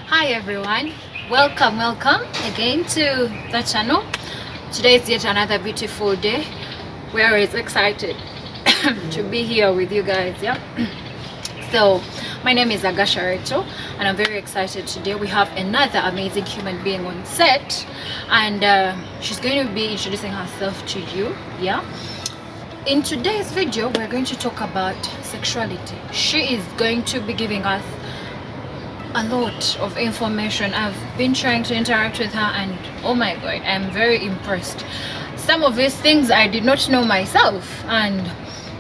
Hi everyone, welcome again to the channel. Today is yet another beautiful day. We're excited to be here with you guys. Yeah. So my name is Agasha Rachel and I'm very excited. Today we have another amazing human being on set, and she's going to be introducing herself to you. Yeah. In today's video we're going to talk about sexuality. She is going to be giving us a lot of information. I've been trying to interact with her and oh my god, I'm very impressed. Some of these things I did not know myself, and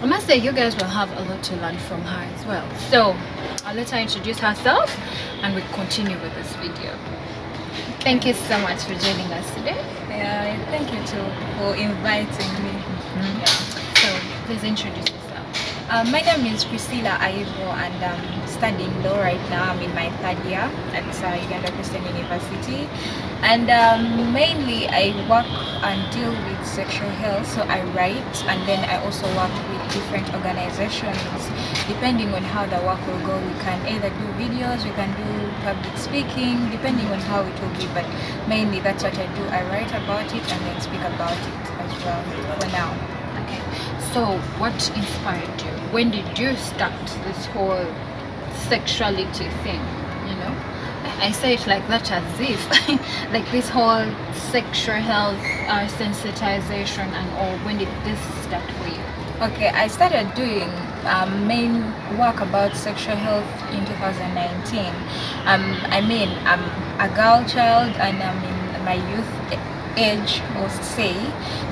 I must say you guys will have a lot to learn from her as well. So I'll let her introduce herself and we continue with this video. Thank you so much for joining us today. Yeah, thank you too for inviting me. Yeah. So please introduce yourself. My name is Priscilla Aibo and I'm studying law right now. I'm in my third year at Uganda Christian University, and mainly I work and deal with sexual health. So I write and then I also work with different organizations. Depending on how the work will go, we can either do videos, we can do public speaking, depending on how it will be. But mainly that's what I do. I write about it and then speak about it as well for now. Okay, so what inspired you? When did you start this whole sexuality thing? You know, I say it like that as if like this whole sexual health sensitization and all. When did this start for you? Okay, I started doing main work about sexual health in 2019. I'm a girl child and I'm in my youth age, or say.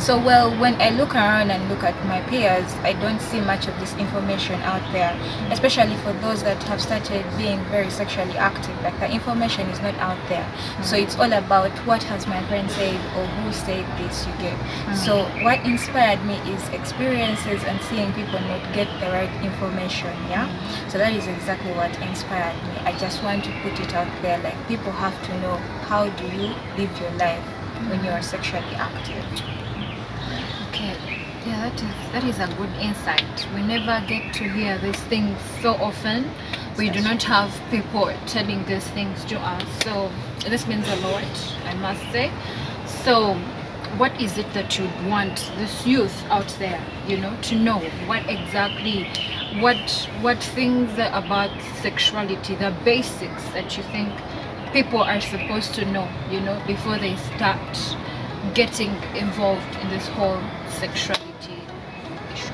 So well, when I look around and look at my peers, I don't see much of this information out there, especially for those that have started being very sexually active. Like the information is not out there. So it's all about what has my friend said or who said this, you get. So what inspired me is experiences and seeing people not get the right information. Yeah. So that is exactly what inspired me. I just want to put it out there, like people have to know how do you live your life when you are sexually active. Okay, yeah, that is a good insight. We never get to hear these things so often. We do not have people telling these things to us, so this means a lot, I must say. So what is it that you want this youth out there, you know, to know? What exactly, what things about sexuality, the basics that you think people are supposed to know, you know, before they start getting involved in this whole sexuality issue?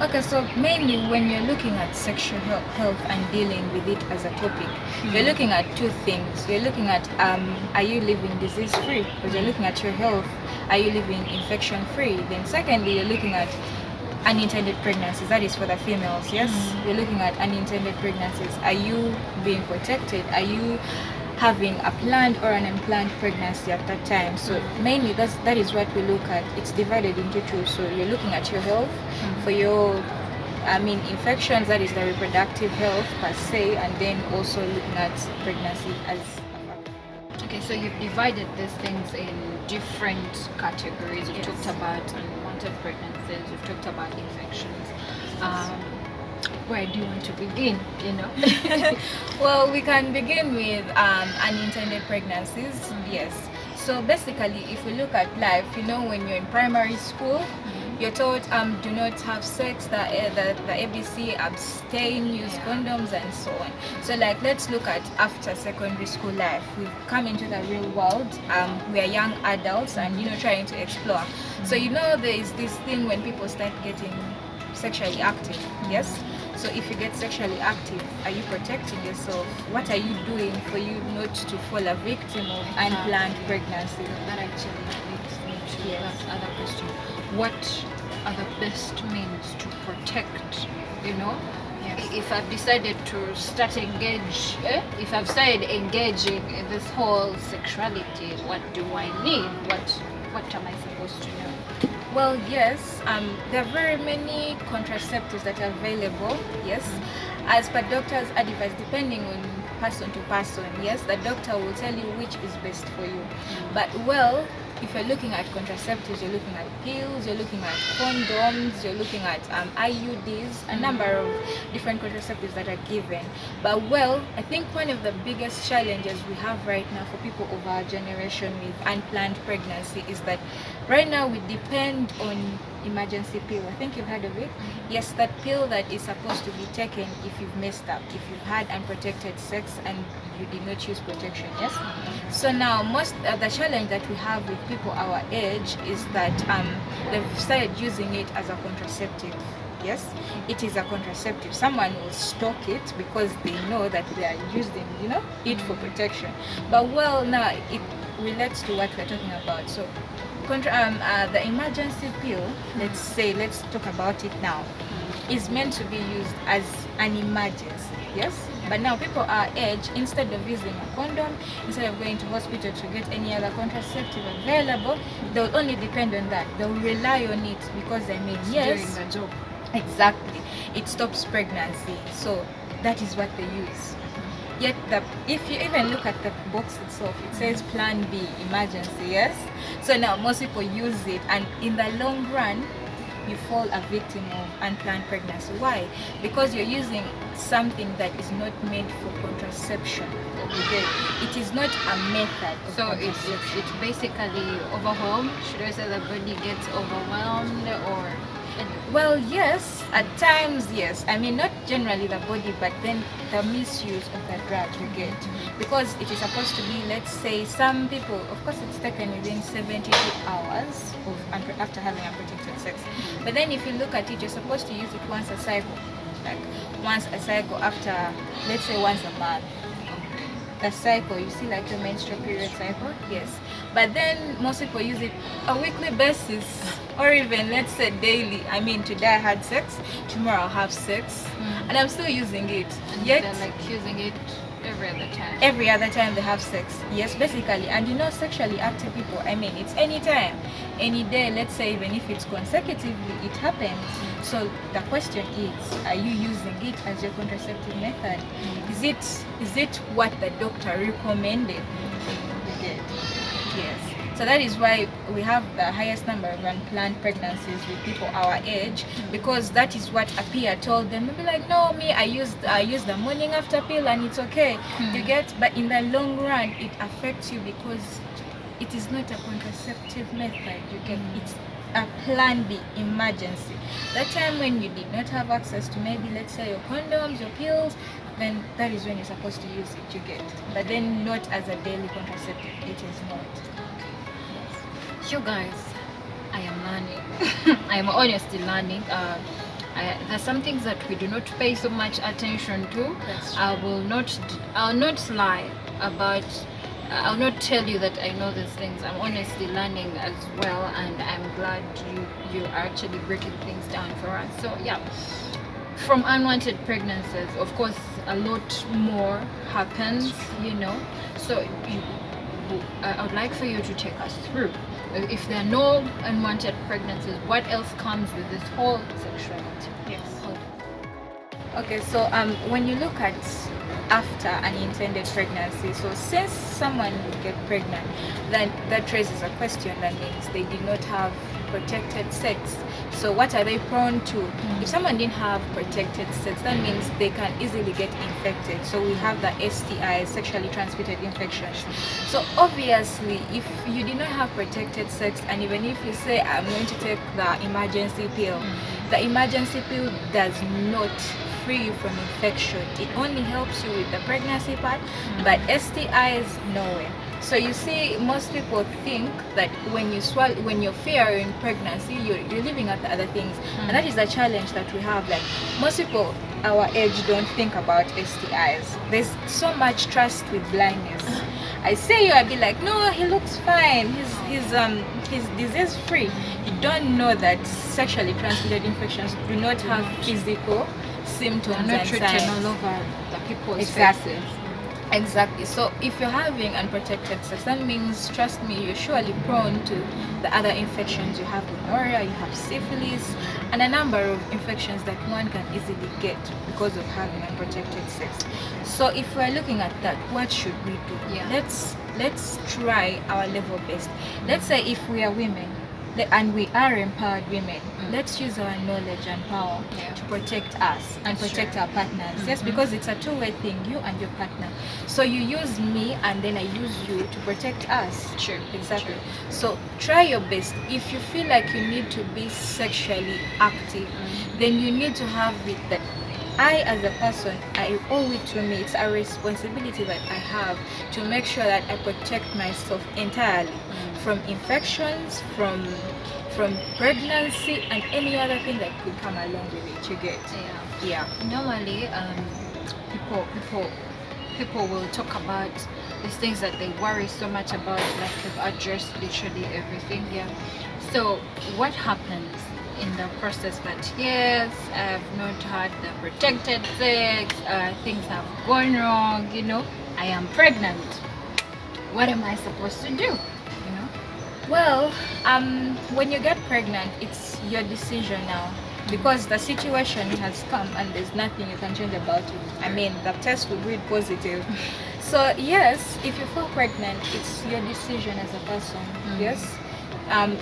Okay, so mainly when you're looking at sexual health and dealing with it as a topic, you're looking at two things. You're looking at are you living disease free? Because you're looking at your health. Are you living infection free? Then secondly, you're looking at unintended pregnancies. That is for the females. Yes, you're looking at unintended pregnancies. Are you being protected? Are you having a planned or an unplanned pregnancy at that time? So mainly that is what we look at. It's divided into two. So you're looking at your health for your infections, that is the reproductive health per se, and then also looking at pregnancy as a factor. Okay, so you've divided these things in different categories. You've talked about unwanted pregnancies, you've talked about infections. Where do you want to begin, you know? Well, we can begin with unintended pregnancies. Yes. So basically, if we look at life, you know, when you're in primary school, you're taught do not have sex, the ABC, abstain, use condoms, and so on. So like, let's look at after secondary school life. We've come into the real world. We are young adults and, you know, trying to explore. So, you know, there is this thing when people start getting sexually active. Yes. So if you get sexually active, are you protecting yourself? What are you doing for you not to fall a victim of unplanned pregnancy? That actually leads me to that other question. What are the best means to protect, you know? Yes. If I've decided to start if I've started engaging in this whole sexuality, what do I need? What am I supposed to know? Well, yes, there are very many contraceptives that are available, yes, as per doctor's advice, depending on person to person. Yes, the doctor will tell you which is best for you. But well, if you're looking at contraceptives, you're looking at pills, you're looking at condoms, you're looking at IUDs, a number of different contraceptives that are given. But well, I think one of the biggest challenges we have right now for people of our generation with unplanned pregnancy is that right now we depend on emergency pill. I think you've heard of it. Yes, that pill that is supposed to be taken if you've messed up, if you've had unprotected sex and you did not choose protection. Yes. So now most the challenge that we have with people our age is that they've started using it as a contraceptive. Yes, it is a contraceptive. Someone will stock it because they know that they are using, it for protection. But well, now it relates to what we're talking about. So the emergency pill, let's talk about it now, is meant to be used as an emergency. Yes, but now people our age, instead of using a condom, instead of going to hospital to get any other contraceptive available, they'll only depend on that. They'll rely on it because yes, doing the job. Exactly, it stops pregnancy. So that is what they use. Yet if you even look at the box itself, it says Plan B, emergency. Yes. So now most people use it, and in the long run, you fall a victim of unplanned pregnancy. Why? Because you're using something that is not made for contraception. Okay? It is not a method of So it's basically overwhelmed. Should I say the body gets overwhelmed, or? Well, yes, at times, yes. I mean, not generally the body, but then the misuse of the drug you get. Because it is supposed to be, let's say, some people, of course, it's taken within 72 hours after having unprotected sex. But then if you look at it, you're supposed to use it once a cycle. Like, once a cycle after, let's say, once a month. The cycle, you see, like the menstrual period cycle? Yes. But then most people use it a weekly basis, or even let's say daily. I mean, today I had sex, tomorrow I'll have sex, and I'm still using it. And yet they're like using it every other time. Every other time they have sex. Yes, basically. And sexually active people, I mean, it's any time, any day. Let's say even if it's consecutively, it happens. So the question is, are you using it as your contraceptive method? Is it what the doctor recommended? Yes. So that is why we have the highest number of unplanned pregnancies with people our age, because that is what a peer told them. They'll be like, no, me, I use the morning after pill and it's okay. You get, but in the long run, it affects you because it is not a contraceptive method. You get, it's a Plan B, emergency. That time when you did not have access to maybe, let's say, your condoms, your pills, then that is when you're supposed to use it. You get, but then not as a daily contraceptive. It is not. You guys, I am learning. I am honestly learning. There's some things that we do not pay so much attention to. I'll not lie about. I'll not tell you that I know these things. I'm honestly learning as well, and I'm glad you are actually breaking things down for us. So yeah, from unwanted pregnancies, of course, a lot more happens. So I would like for you to take us through. If there are no unwanted pregnancies, what else comes with this whole sexuality? Yes. Okay, so when you look at after an intended pregnancy, so since someone would get pregnant, then that raises a question. That means they did not have protected sex. So what are they prone to? If someone didn't have protected sex, that means they can easily get infected. So we have the STIs, sexually transmitted infections. So obviously, if you did not have protected sex, and even if you say, I'm going to take the emergency pill, the emergency pill does not free you from infection. It only helps you with the pregnancy part, but STIs, no way. So you see, most people think that when you're fearing pregnancy, you're living at the other things, and that is the challenge that we have. Like, most people our age don't think about STIs. There's so much trust with blindness. I say I'd be like, no, he looks fine. He's disease free. You don't know that sexually transmitted infections do not have physical symptoms They're not and written signs. all over the people's Exactly. faces. Exactly. So if you're having unprotected sex, that means, trust me, you're surely prone to the other infections. You have gonorrhea, you have syphilis, and a number of infections that one can easily get because of having unprotected sex. So if we're looking at that, what should we do? Yeah. Let's try our level best. Let's say if we are women, and we are empowered women, let's use our knowledge and power to protect us and protect our partners. Yes, because it's a two-way thing, you and your partner. So you use me and then I use you to protect us. Sure. Exactly. So try your best. If you feel like you need to be sexually active, then you need to have it that I, as a person, I owe it to me. It's a responsibility that I have to make sure that I protect myself entirely from infections, from pregnancy, and any other thing that could come along with it. You get? Yeah. Normally, people will talk about these things that they worry so much about, like they've addressed literally everything. Yeah. So what happens in the process that, yes, I have not had the protected sex, things have gone wrong, I am pregnant. What am I supposed to do? Well, when you get pregnant, it's your decision now, because the situation has come and there's nothing you can change about it. I mean, the test will read positive. So yes, if you fall pregnant, it's your decision as a person. Yes.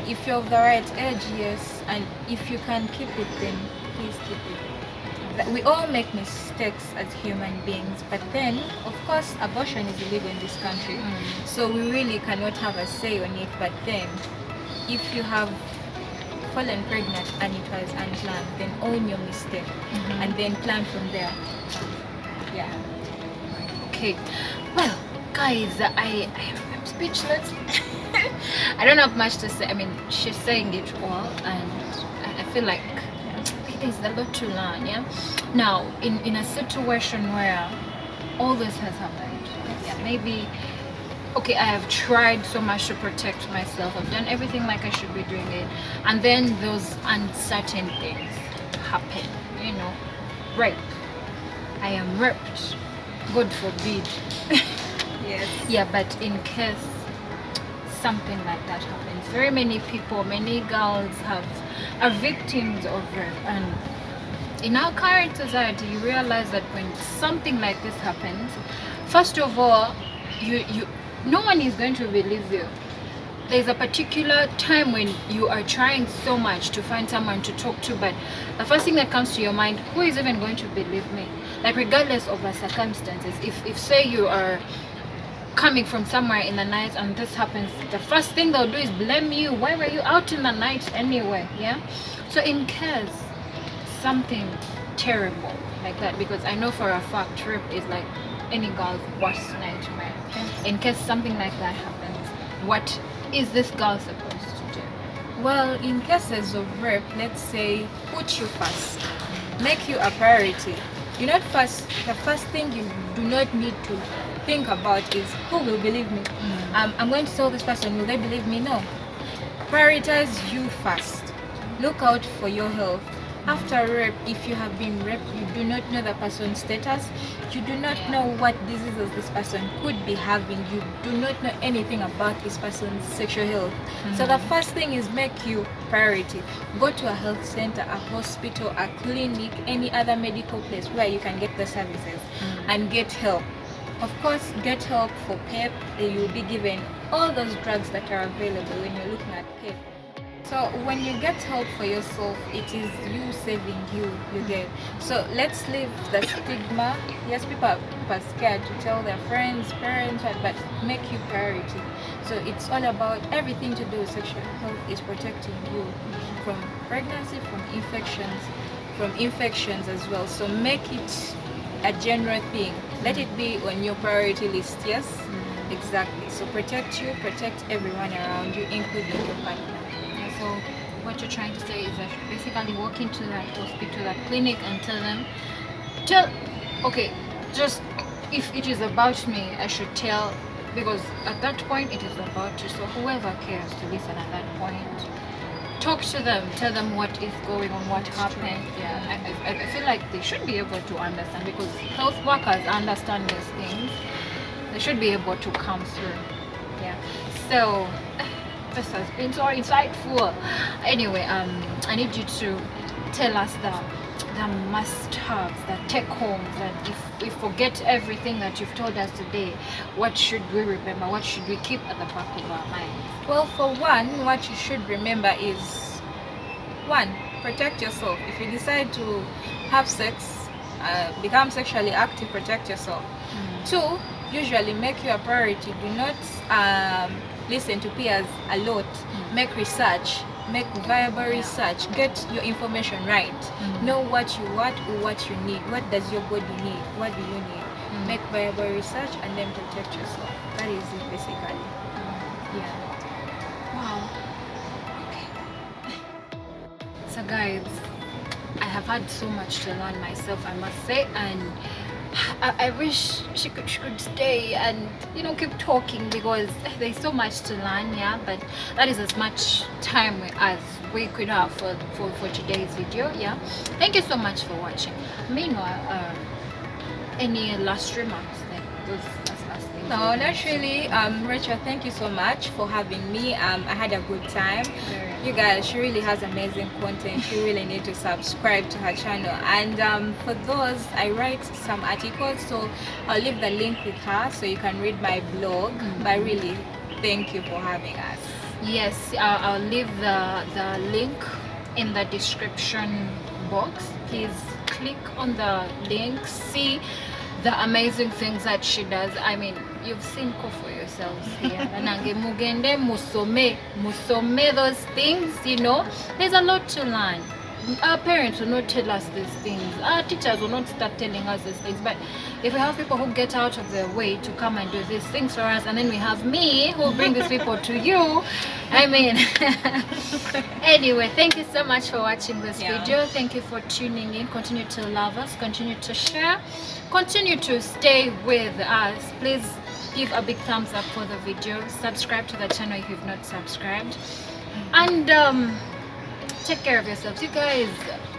If you're of the right age, yes, and if you can keep it, then please keep it. We all make mistakes as human beings, but then, of course, abortion is illegal in this country, so we really cannot have a say on it. But then, if you have fallen pregnant and it was unplanned, then own your mistake and then plan from there. Yeah. Okay. Well, guys, I'm speechless. I don't have much to say. I mean, she's saying it all, and I feel like there's a lot to learn. Yeah. Now, in a situation where all this has happened, maybe, okay, I have tried so much to protect myself. I've done everything like I should be doing it, and then those uncertain things happen. Rape. I am raped. God forbid. Yes. Yeah, but in case something like that happens, very many people, many girls are victims of rape, and in our current society you realize that when something like this happens, first of all, no one is going to believe you. There's a particular time when you are trying so much to find someone to talk to, but the first thing that comes to your mind, who is even going to believe me? Like, regardless of the circumstances, if say you are coming from somewhere in the night and this happens, the first thing they'll do is blame you. Why were you out in the night anyway? Yeah. So in case something terrible like that, because I know for a fact rape is like any girl's worst nightmare. In case something like that happens, what is this girl supposed to do? Well, in cases of rape, let's say, put you first, make you a priority. The first thing you do not need to think about is who will believe me. I'm going to tell this person, will they believe me? No. Prioritize you first. Look out for your health. After rape, if you have been raped, you do not know the person's status, you do not know what diseases this person could be having, you do not know anything about this person's sexual health. So the first thing is make you priority. Go to a health center, a hospital, a clinic, any other medical place where you can get the services and get help. Of course, get help for PEP. You'll be given all those drugs that are available when you're looking at PEP. So when you get help for yourself, it is you saving you get. So let's leave the stigma. Yes, people are scared to tell their friends, parents, but make you priority. So it's all about everything to do with sexual health is protecting you from pregnancy, from infections as well. So make it a general thing. Let it be on your priority list. Yes, exactly. So protect you, protect everyone around you, including your partner. So what you're trying to say is that basically walk into that hospital, that clinic, and okay, just if it is about me, I should tell, because at that point it is about you. So whoever cares to listen at that point, talk to them, tell them what is going on, what happened. Yeah, I feel like they should be able to understand, because health workers understand these things. they should be able to come through. Yeah. So this has been so insightful. Anyway, I need you to tell us the must-haves, the take-homes, that if we forget everything that you've told us today, what should we remember? What should we keep at the back of our minds? Well, for one, what you should remember is, one, protect yourself. If you decide to have sex, become sexually active, protect yourself. Two, usually make you a priority. Do not listen to peers a lot. Make research. Make viable research. Get your information right. Know what you want or what you need. What does your body need? What do you need? Make viable research and then protect yourself. That is it basically. Yeah. Wow. Okay. So guys, I have had so much to learn myself, I must say, and I wish she could stay and keep talking, because there's so much to learn. Yeah, but that is as much time as we could have for today's video. Yeah, thank you so much for watching. Meanwhile, any last remarks, like those last things? No, not really. Rachel, thank you so much for having me. I had a good time. You guys, she really has amazing content. You really need to subscribe to her channel. And for those, I write some articles, so I'll leave the link with her so you can read my blog. But really, thank you for having us. Yes, I'll leave the link in the description box. Please click on the link, see the amazing things that she does. I mean, you've seen ko for yourselves here. Nange mugende musome those things, there's a lot to learn. Our parents will not tell us these things. Our teachers will not start telling us these things. But if we have people who get out of their way to come and do these things for us, and then we have me who will bring these people to you, I mean, anyway, thank you so much for watching this video. Thank you for tuning in. Continue to love us, continue to share, continue to stay with us. Please give a big thumbs up for the video. Subscribe to the channel if you've not subscribed, and take care of yourselves. You guys,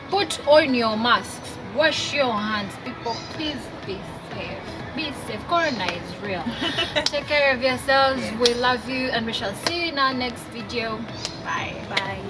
put on your masks, wash your hands. People, please be safe. Be safe. Corona is real. Take care of yourselves. We love you, and we shall see you in our next video. Bye. Bye.